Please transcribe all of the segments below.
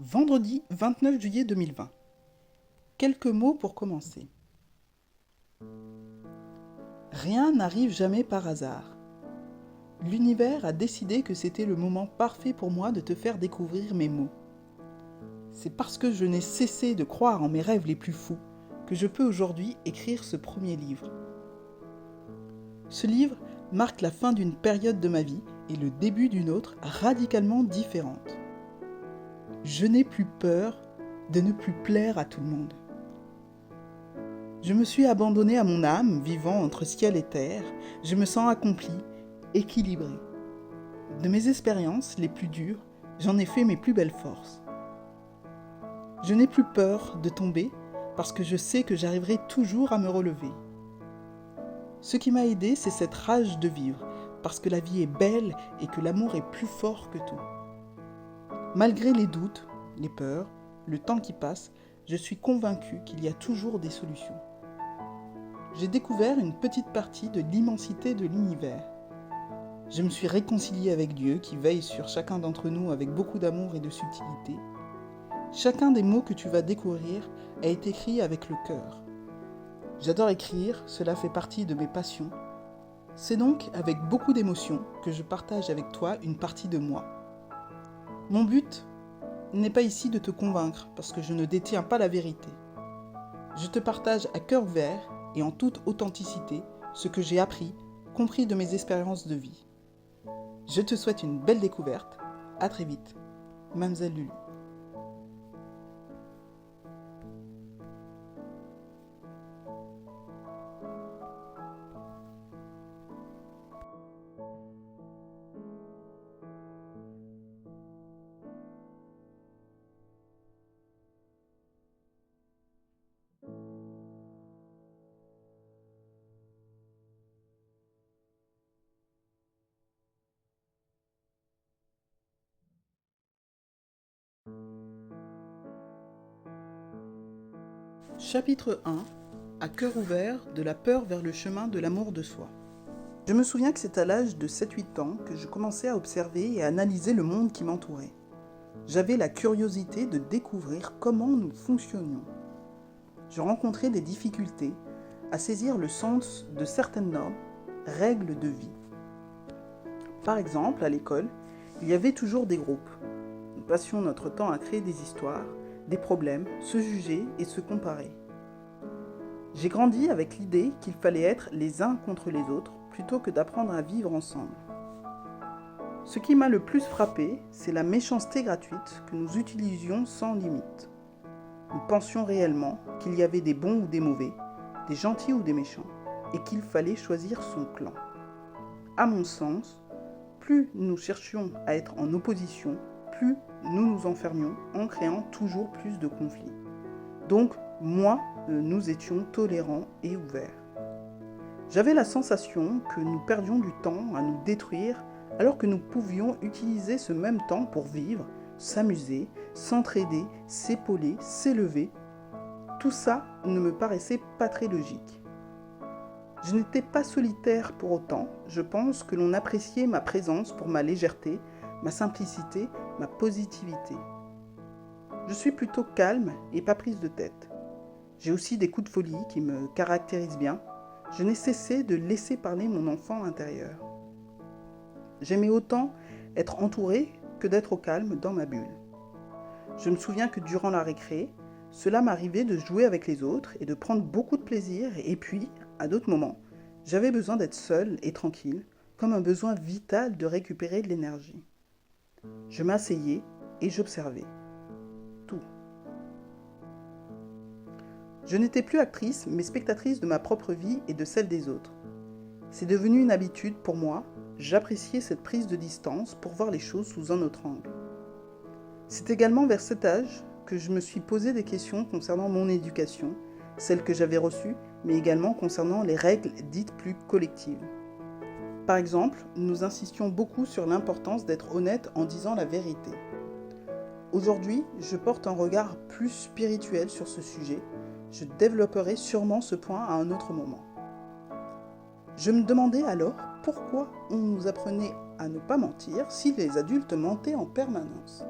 Vendredi 29 juillet 2020. Quelques mots pour commencer. Rien n'arrive jamais par hasard. L'univers a décidé que c'était le moment parfait pour moi de te faire découvrir mes mots. C'est parce que je n'ai cessé de croire en mes rêves les plus fous que je peux aujourd'hui écrire ce premier livre. Ce livre marque la fin d'une période de ma vie et le début d'une autre radicalement différente. Je n'ai plus peur de ne plus plaire à tout le monde. Je me suis abandonnée à mon âme, vivant entre ciel et terre. Je me sens accomplie, équilibrée. De mes expériences les plus dures, j'en ai fait mes plus belles forces. Je n'ai plus peur de tomber parce que je sais que j'arriverai toujours à me relever. Ce qui m'a aidée, c'est cette rage de vivre, parce que la vie est belle et que l'amour est plus fort que tout. Malgré les doutes, les peurs, le temps qui passe, je suis convaincue qu'il y a toujours des solutions. J'ai découvert une petite partie de l'immensité de l'univers. Je me suis réconciliée avec Dieu qui veille sur chacun d'entre nous avec beaucoup d'amour et de subtilité. Chacun des mots que tu vas découvrir a été écrit avec le cœur. J'adore écrire, cela fait partie de mes passions. C'est donc avec beaucoup d'émotion que je partage avec toi une partie de moi. Mon but n'est pas ici de te convaincre parce que je ne détiens pas la vérité. Je te partage à cœur ouvert et en toute authenticité ce que j'ai appris, compris de mes expériences de vie. Je te souhaite une belle découverte. À très vite. Mademoiselle Lulu. Chapitre 1. À cœur ouvert, de la peur vers le chemin de l'amour de soi. Je me souviens que c'est à l'âge de 7-8 ans que je commençais à observer et à analyser le monde qui m'entourait. J'avais la curiosité de découvrir comment nous fonctionnions. Je rencontrais des difficultés à saisir le sens de certaines normes, règles de vie. Par exemple, à l'école, il y avait toujours des groupes. Nous passions notre temps à créer des histoires, des problèmes, se juger et se comparer. J'ai grandi avec l'idée qu'il fallait être les uns contre les autres plutôt que d'apprendre à vivre ensemble. Ce qui m'a le plus frappé, c'est la méchanceté gratuite que nous utilisions sans limite. Nous pensions réellement qu'il y avait des bons ou des mauvais, des gentils ou des méchants, et qu'il fallait choisir son clan. À mon sens, plus nous cherchions à être en opposition, plus nous nous enfermions en créant toujours plus de conflits. Donc, moins nous étions tolérants et ouverts. J'avais la sensation que nous perdions du temps à nous détruire alors que nous pouvions utiliser ce même temps pour vivre, s'amuser, s'entraider, s'épauler, s'élever. Tout ça ne me paraissait pas très logique. Je n'étais pas solitaire pour autant, je pense que l'on appréciait ma présence pour ma légèreté, ma simplicité, ma positivité. Je suis plutôt calme et pas prise de tête. J'ai aussi des coups de folie qui me caractérisent bien. Je n'ai cessé de laisser parler mon enfant intérieur. J'aimais autant être entourée que d'être au calme dans ma bulle. Je me souviens que durant la récré, cela m'arrivait de jouer avec les autres et de prendre beaucoup de plaisir, et puis, à d'autres moments, j'avais besoin d'être seule et tranquille, comme un besoin vital de récupérer de l'énergie. Je m'asseyais et j'observais. Tout. Je n'étais plus actrice, mais spectatrice de ma propre vie et de celle des autres. C'est devenu une habitude pour moi, j'appréciais cette prise de distance pour voir les choses sous un autre angle. C'est également vers cet âge que je me suis posé des questions concernant mon éducation, celle que j'avais reçue, mais également concernant les règles dites plus collectives. Par exemple, nous insistions beaucoup sur l'importance d'être honnête en disant la vérité. Aujourd'hui, je porte un regard plus spirituel sur ce sujet. Je développerai sûrement ce point à un autre moment. Je me demandais alors pourquoi on nous apprenait à ne pas mentir si les adultes mentaient en permanence.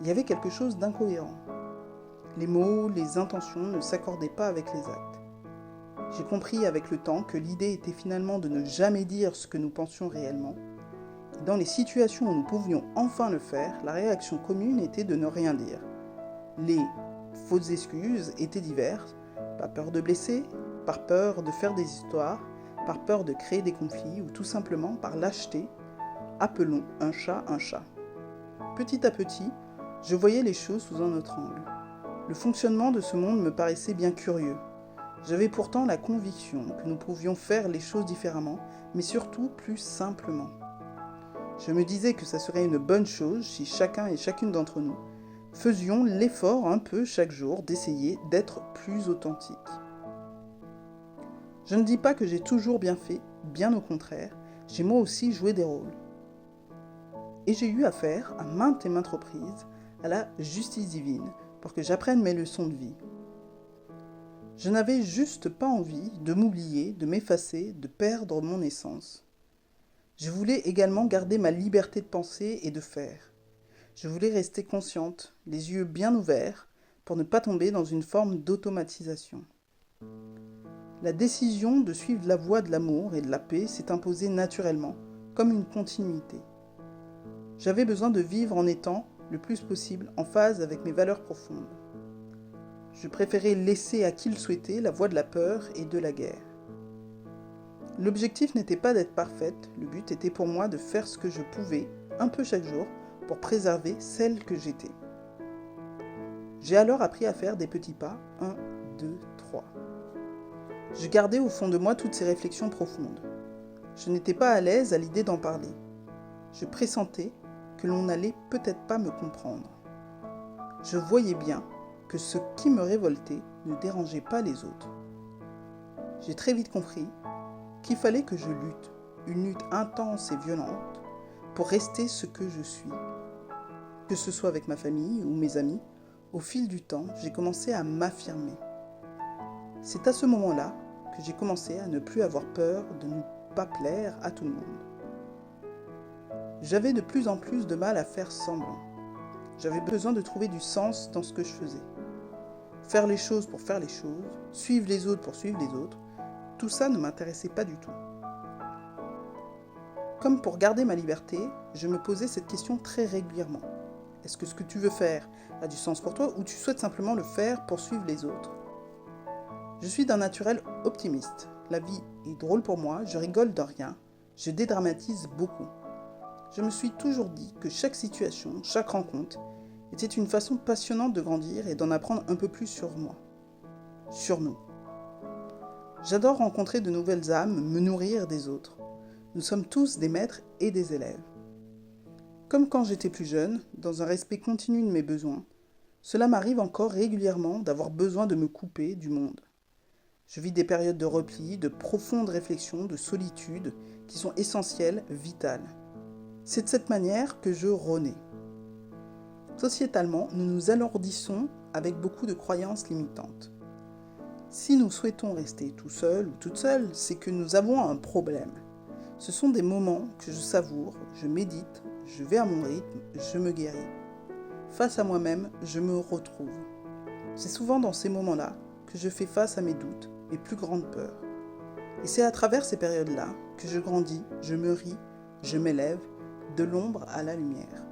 Il y avait quelque chose d'incohérent. Les mots, les intentions ne s'accordaient pas avec les actes. J'ai compris avec le temps que l'idée était finalement de ne jamais dire ce que nous pensions réellement. Dans les situations où nous pouvions enfin le faire, la réaction commune était de ne rien dire. Les fausses excuses étaient diverses, par peur de blesser, par peur de faire des histoires, par peur de créer des conflits ou tout simplement par lâcheté. Appelons un chat un chat. Petit à petit, je voyais les choses sous un autre angle. Le fonctionnement de ce monde me paraissait bien curieux. J'avais pourtant la conviction que nous pouvions faire les choses différemment, mais surtout plus simplement. Je me disais que ça serait une bonne chose si chacun et chacune d'entre nous faisions l'effort un peu chaque jour d'essayer d'être plus authentique. Je ne dis pas que j'ai toujours bien fait, bien au contraire, j'ai moi aussi joué des rôles. Et j'ai eu affaire à maintes et maintes reprises à la justice divine pour que j'apprenne mes leçons de vie. Je n'avais juste pas envie de m'oublier, de m'effacer, de perdre mon essence. Je voulais également garder ma liberté de penser et de faire. Je voulais rester consciente, les yeux bien ouverts, pour ne pas tomber dans une forme d'automatisation. La décision de suivre la voie de l'amour et de la paix s'est imposée naturellement, comme une continuité. J'avais besoin de vivre en étant, le plus possible, en phase avec mes valeurs profondes. Je préférais laisser à qui le souhaitait la voie de la peur et de la guerre. L'objectif n'était pas d'être parfaite, le but était pour moi de faire ce que je pouvais, un peu chaque jour, pour préserver celle que j'étais. J'ai alors appris à faire des petits pas, 1, 2, 3. Je gardais au fond de moi toutes ces réflexions profondes. Je n'étais pas à l'aise à l'idée d'en parler. Je pressentais que l'on n'allait peut-être pas me comprendre. Je voyais bien que ce qui me révoltait ne dérangeait pas les autres. J'ai très vite compris qu'il fallait que je lutte, une lutte intense et violente, pour rester ce que je suis. Que ce soit avec ma famille ou mes amis, au fil du temps, j'ai commencé à m'affirmer. C'est à ce moment-là que j'ai commencé à ne plus avoir peur de ne pas plaire à tout le monde. J'avais de plus en plus de mal à faire semblant. J'avais besoin de trouver du sens dans ce que je faisais. Faire les choses pour faire les choses, suivre les autres pour suivre les autres, tout ça ne m'intéressait pas du tout. Comme pour garder ma liberté, je me posais cette question très régulièrement. Est-ce que ce que tu veux faire a du sens pour toi ou tu souhaites simplement le faire pour suivre les autres ? Je suis d'un naturel optimiste. La vie est drôle pour moi, je rigole de rien, je dédramatise beaucoup. Je me suis toujours dit que chaque situation, chaque rencontre, était une façon passionnante de grandir et d'en apprendre un peu plus sur moi, sur nous. J'adore rencontrer de nouvelles âmes, me nourrir des autres. Nous sommes tous des maîtres et des élèves. Comme quand j'étais plus jeune, dans un respect continu de mes besoins, cela m'arrive encore régulièrement d'avoir besoin de me couper du monde. Je vis des périodes de repli, de profondes réflexions, de solitude, qui sont essentielles, vitales. C'est de cette manière que je renais. Sociétalement, nous nous alourdissons avec beaucoup de croyances limitantes. Si nous souhaitons rester tout seul ou toute seule, c'est que nous avons un problème. Ce sont des moments que je savoure, je médite, je vais à mon rythme, je me guéris. Face à moi-même, je me retrouve. C'est souvent dans ces moments-là que je fais face à mes doutes, mes plus grandes peurs. Et c'est à travers ces périodes-là que je grandis, je me ris, je m'élève, de l'ombre à la lumière.